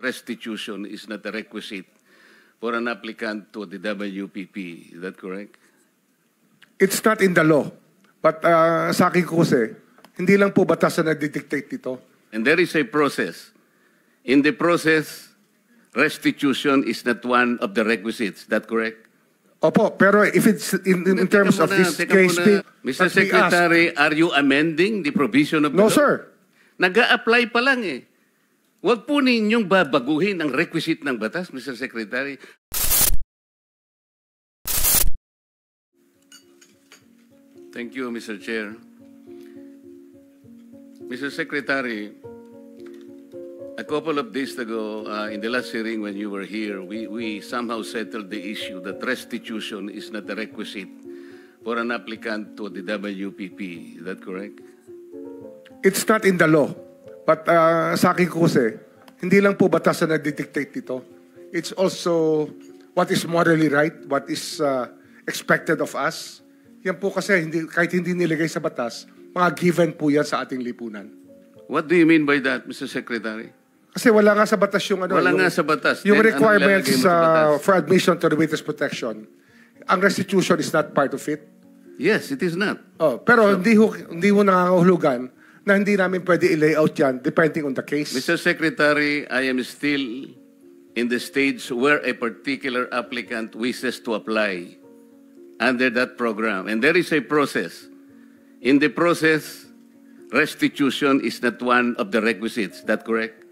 restitution is not a requisite for an applicant to the WPP. Is that correct? It's not in the law. But sa akin ko kasi, hindi lang po batas na nagdidictate dito. And there is a process. In the process, restitution is not one of the requisites. Is that correct? Opo, pero if it's in terms of this case... Mr. Secretary, are you amending the provision of the law? No, sir. Nag-a-apply pa lang eh. Huwag po ninyong babaguhin ang requisite ng batas, Mr. Secretary. Thank you, Mr. Chair. Mr. Secretary, a couple of days ago, in the last hearing when you were here, we somehow settled the issue that restitution is not a requisite for an applicant to the WPP. Is that correct? It's not in the law. But sa akin ko kasi, hindi lang po batas na nagdidictate dito. It's also what is morally right, what is expected of us. Yan po kasi, kahit hindi nilagay sa batas, mga given po yan sa ating lipunan. What do you mean by that, Mr. Secretary? Kasi wala nga sa batas yung ano. Wala nga sa batas. Yung Then, requirements batas? for admission to the witness protection. Ang restitution is not part of it. Yes, it is not. Oh, pero hindi ho nangangahulugan na hindi namin pwede i-layout yan depending on the case. Mr. Secretary, I am still in the stage where a particular applicant wishes to apply under that program. And there is a process. In the process, restitution is not one of the requisites. Is that correct?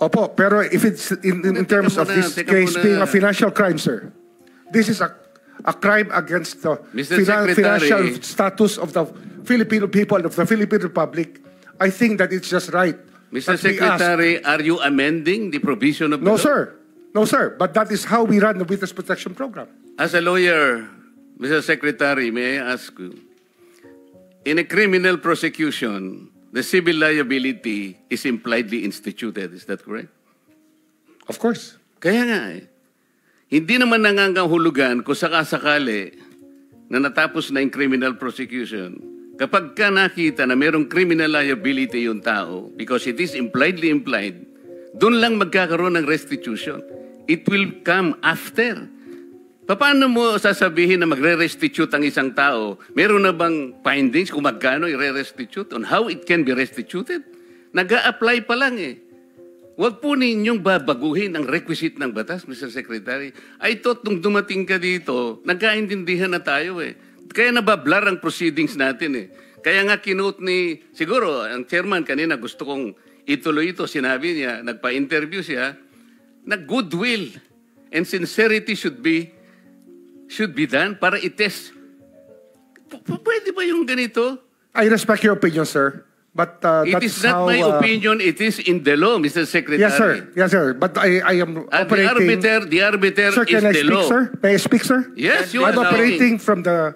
Opo, pero if it's in terms of this case being a financial crime, sir, this is a crime against the financial status of the Filipino people, of the Philippine Republic. I think that it's just right. Mr. Secretary, are you amending the provision of the law? No, sir. No, sir. But that is how we run the Witness Protection Program. As a lawyer, Mr. Secretary, may I ask you, in a criminal prosecution, the civil liability is impliedly instituted. Is that correct? Of course. Kaya nga eh. Hindi naman nangangahulugan kung sakasakali na natapos na yung criminal prosecution. Kapag ka nakita na mayroong criminal liability yung tao, because it is impliedly implied, doon lang magkakaroon ng restitution. It will come after. Paano mo sasabihin na magre-restitute ang isang tao? Meron na bang findings kung magkano i-restitute on how it can be restituted? Nag-a-apply pa lang eh. Huwag po ninyong babaguhin ang requisite ng batas, Mr. Secretary. I thought nung dumating ka dito, nagkaintindihan na tayo eh. Kaya nabablar ang proceedings natin eh. Kaya nga kinote ni, siguro, ang chairman kanina gusto kong ituloy ito, sinabi niya, nagpa-interview siya, na goodwill and sincerity should be done para i-test. Pwede ba yung ganito? I respect your opinion, sir. But it is not my opinion, it is in the law, Mr. Secretary. Yes, sir. Yes, sir. But I am operating... The arbiter sir, is the law. Sir? May I speak, sir? Yes, you are I'm operating from the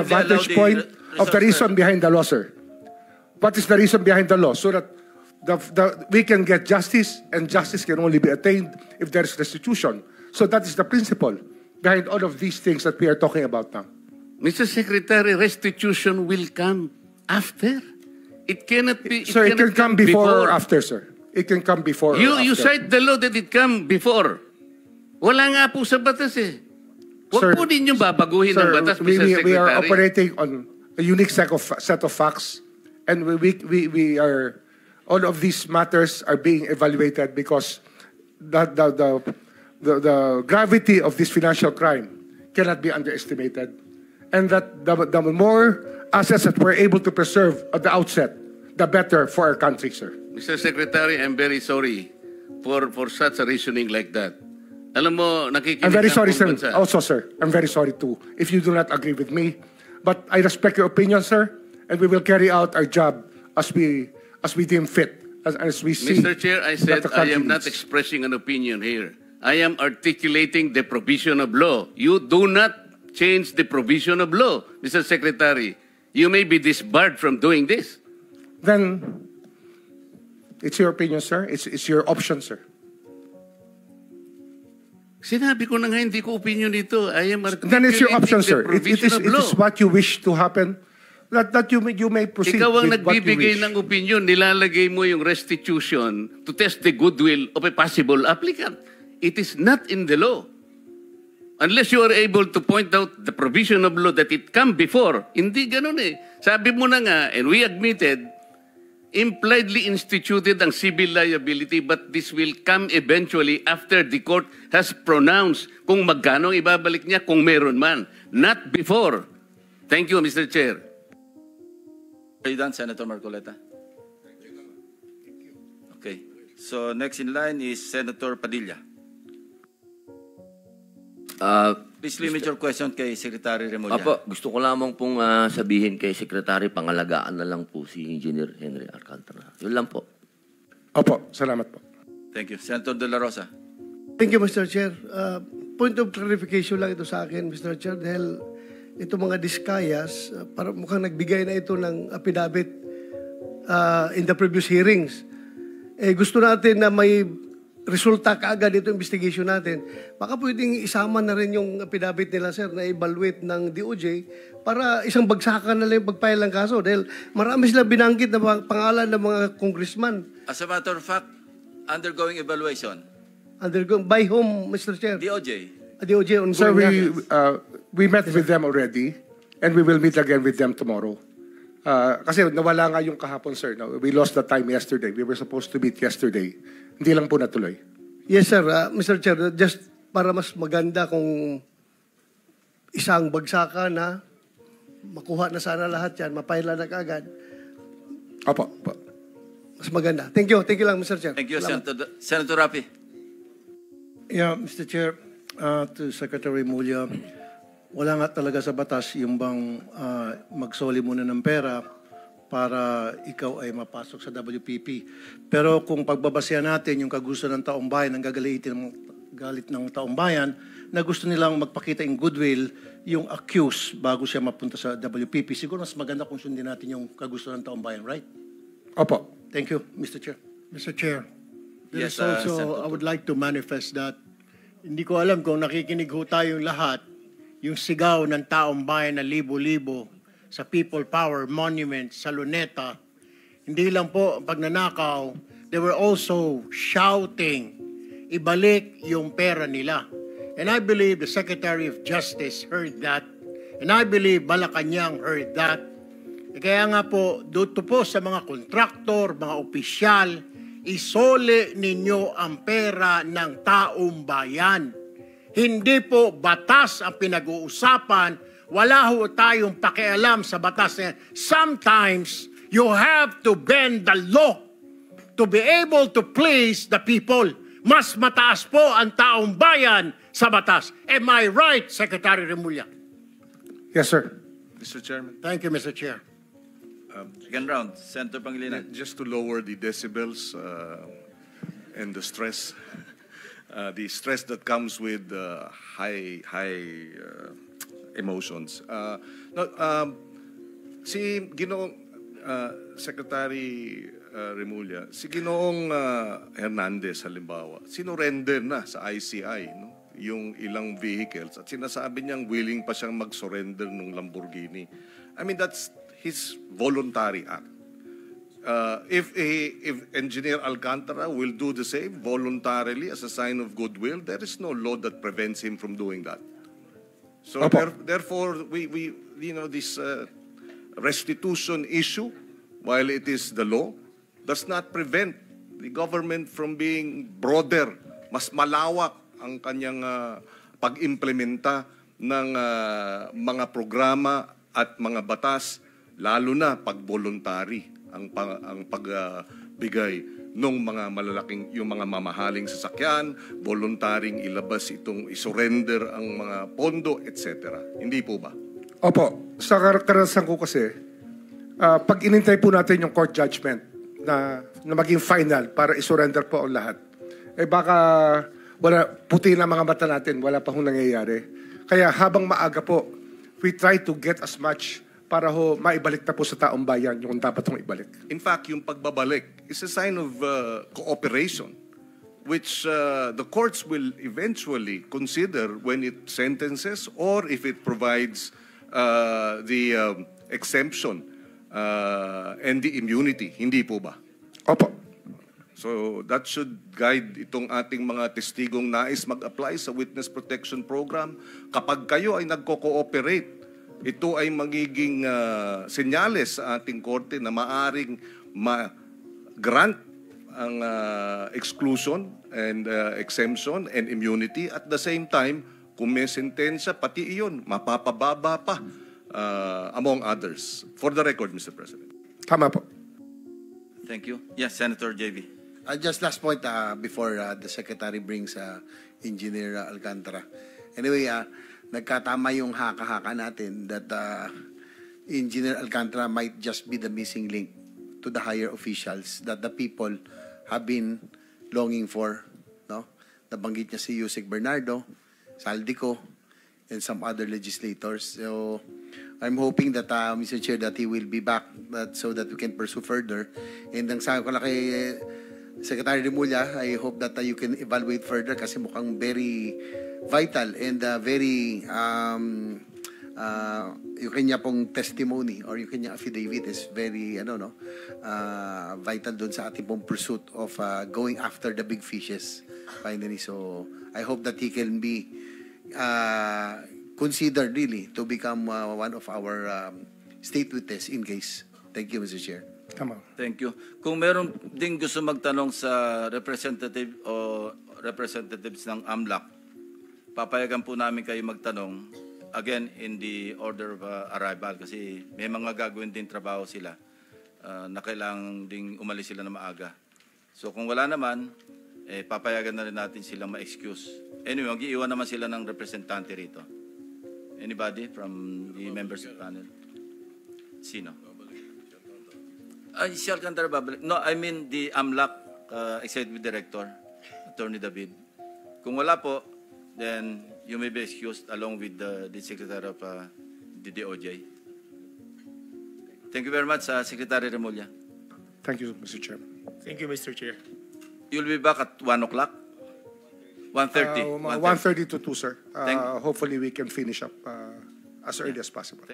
vantage point of the reason behind the law, sir. What is the reason behind the law? So that we can get justice, and justice can only be attained if there is restitution. So that is the principle behind all of these things that we are talking about now. Mr. Secretary, restitution will come after. It cannot be... Sir, it can come before or after, sir. It can come before or after. You cite the law that it come before. Wala nga po sa batas eh. Huwag po din yung babaguhin ng batas, Mr. Secretary. We are operating on a unique set of facts, and we are... All of these matters are being evaluated because the gravity of this financial crime cannot be underestimated. And that the more assets that we're able to preserve at the outset, the better for our country, sir. Mr. Secretary, I'm very sorry for such a reasoning like that. Alam mo, nakikinig I'm very sorry, sir. Bansa. Also, sir, I'm very sorry too, if you do not agree with me. But I respect your opinion, sir, and we will carry out our job as we deem fit, as we see. Mr. Chair, I said I am not expressing an opinion here. I am articulating the provision of law. You do not change the provision of law, Mr. Secretary. You may be disbarred from doing this. Then, it's your opinion, sir. It's your option, sir. Sinabi ko na nga, hindi ko opinion ito. I am articulating Then it's your option, the sir. It provision of law. is what you wish to happen that you may proceed Ikaw ang with what you nagbibigay wish. ng opinion, nilalagay mo yung restitution to test the goodwill of a possible applicant. It is not in the law. Unless you are able to point out the provision of law that it come before. Hindi ganun eh. Sabi mo na nga, and we admitted, impliedly instituted ang civil liability, but this will come eventually after the court has pronounced kung magkano ang ibabalik niya, kung meron man. Not before. Thank you, Mr. Chair. Are you done, Senator Marcoleta? Okay. So next in line is Senator Padilla. Please limit your question kay Secretary Remulla. Apo, gusto ko lamang pong sabihin kay Secretary, pangalagaan na lang po si Engineer Henry Alcantara. Yun lang po. Opo, salamat po. Thank you. Senator De La Rosa. Thank you, Mr. Chair. Point of clarification lang ito sa akin, Mr. Chair, dahil ito mga diskayas, para mukhang nagbigay na ito ng affidavit in the previous hearings. Gusto natin na may resulta kaagad ito investigation natin. Baka pwedeng isama na rin yung affidavit nila, sir, na evaluate ng DOJ para isang bagsakan na lang yung pagpile ng kaso. Dahil marami silang binanggit na pangalan ng mga congressman. As a matter of fact, undergoing evaluation. By whom, Mr. Chair? DOJ. DOJ ongoing. Sir, na. we met with them already, and we will meet again with them tomorrow. Kasi nawala nga yung kahapon, sir. No? We lost the time yesterday. We were supposed to meet yesterday. Hindi lang po natuloy. Yes, sir. Mr. Chair, just para mas maganda kung isang bagsakan na makuha na sana lahat yan, mapaila na kaagad. Opo. Mas maganda. Thank you. Thank you lang, Mr. Chair. Thank you, Salamat. Senator Rapi. Yeah, Mr. Chair, to Secretary Mulya, wala nga talaga sa batas yung bang magsoli muna ng pera para ikaw ay mapasok sa WPP. Pero kung pagbabasehan natin yung kagusto ng taong bayan, ang galit ng taong bayan, na gusto nilang magpakita in goodwill yung accused bago siya mapunta sa WPP, siguro mas maganda kung sundin natin yung kagusto ng taong bayan, right? Opo. Thank you, Mr. Chair. Mr. Chair, there Yes, is also, Senator. I would like to manifest that hindi ko alam kung nakikinig ho tayong lahat, yung sigaw ng taong bayan na libo-libo sa People Power Monument sa Luneta, hindi lang po ang pagnanakaw, they were also shouting, ibalik yung pera nila. And I believe the Secretary of Justice heard that, and I believe Malacanang heard that. Kaya nga po, dito po sa mga kontraktor, mga opisyal, isole ninyo ang pera ng taong bayan. Hindi po batas ang pinag-uusapan. Wala ho tayong pakialam sa batas. Sometimes, you have to bend the law to be able to please the people. Mas mataas po ang taong bayan sa batas. Am I right, Secretary Remulla? Yes, sir. Mr. Chairman, Thank you, Mr. Chair. Second round, Senator Pangilinan. just to lower the decibels and the stress that comes with high emotions. Si Ginoong Secretary Remulla, si Ginoong Hernandez halimbawa, sinurrender na sa ICI yung ilang vehicles at sinasabi niyang willing pa siyang mag-surrender ng Lamborghini. I mean, that's his voluntary act. If Engineer Alcantara will do the same voluntarily as a sign of goodwill, there is no law that prevents him from doing that. So therefore, we this restitution issue, while it is the law, does not prevent the government from being broader, mas malawak ang kanyang pag-implementa ng mga programa at mga batas, lalo na pag voluntary ang pagbigay ng mga malalaking, yung mga mamahaling sasakyan, voluntaring ilabas itong isurrender ang mga pondo, etc. Hindi po ba? Opo. Sa karanasan ko kasi, pag inintay po natin yung court judgment na maging final para isurrender po ang lahat, baka wala, puti na mga mata natin, wala pa hong nangyayari. Kaya habang maaga po, we try to get as much para maibalik na po sa taong bayan yung dapat hong ibalik. In fact, yung pagbabalik is a sign of cooperation, which the courts will eventually consider when it sentences or if it provides the exemption and the immunity. Hindi po ba? Opo. So that should guide itong ating mga testigong nais mag-apply sa Witness Protection Program. Kapag kayo ay nagko-cooperate, ito ay magiging senyales sa ating korte na maaring ma-grant ang exclusion and exemption and immunity. At the same time, kung may sentensya, pati iyon, mapapababa pa among others. For the record, Mr. President. Tama po. Thank you. Yes, Senator JV. Just last point before the Secretary brings Engineer Alcantara. Anyway, nagkatama yung haka-haka natin that Engineer Alcantara might just be the missing link to the higher officials that the people have been longing for. No? Nabanggit niya si Yusek Bernardo, Saldico, and some other legislators. So I'm hoping that, Mr. Chair, that he will be back so that we can pursue further. And ang sabi ko lang kay Secretary Remulla, I hope that you can evaluate further kasi mukhang very vital and very yung kanya pong testimony or yung kanya affidavit is very vital doon sa ating pong pursuit of going after the big fishes finally. So I hope that he can be considered really to become one of our state witness in case. Thank you, Mr. Chair. Tama. Thank you. Kung meron ding gusto magtanong sa representative o representatives ng AMLAC, papayagan po namin kayo magtanong, again, in the order of arrival, kasi may mga gagawin din trabaho sila na kailangan ding umalis sila na maaga. So kung wala naman, papayagan na rin natin silang ma-excuse. Anyway, mag-iiwan naman sila ng representante rito. Anybody from the members of the panel? Sino? Si Alcantara babalik. No, I mean the AMLAC Executive Director, Attorney David. Kung wala po, then you may be excused along with the Secretary of the DOJ. Thank you very much, Secretary Remulla. Thank you, Mr. Chair. Thank you, Mr. Chair. You'll be back at 1 o'clock? 1:30? 1:30 to 2, sir. Thank- Hopefully we can finish up as early as possible.